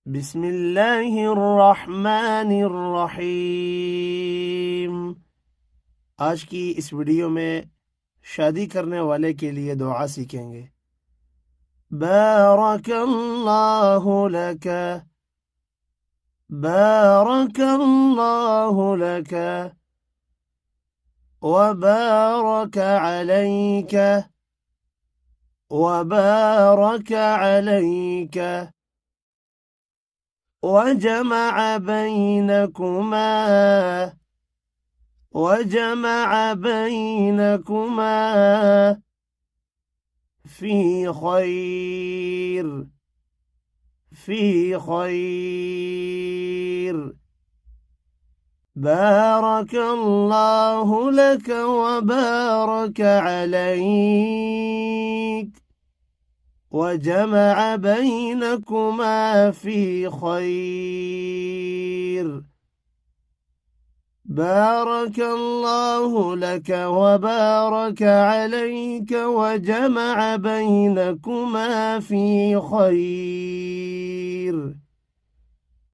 بسم الله الرحمن الرحیم। आज की इस वीडियो में शादी करने वाले के लिए दुआ सीखेंगे। बारक अल्लाह लक, बारक अल्लाह लक, वबारक अलैक, वबारक अलैक, وجمع بينكما، وجمع بينكما في خير، في خير. بارك الله لك وبارك عليك، وجمع بينكما في خير. بارك الله لك وبارك عليك، وجمع بينكما في خير.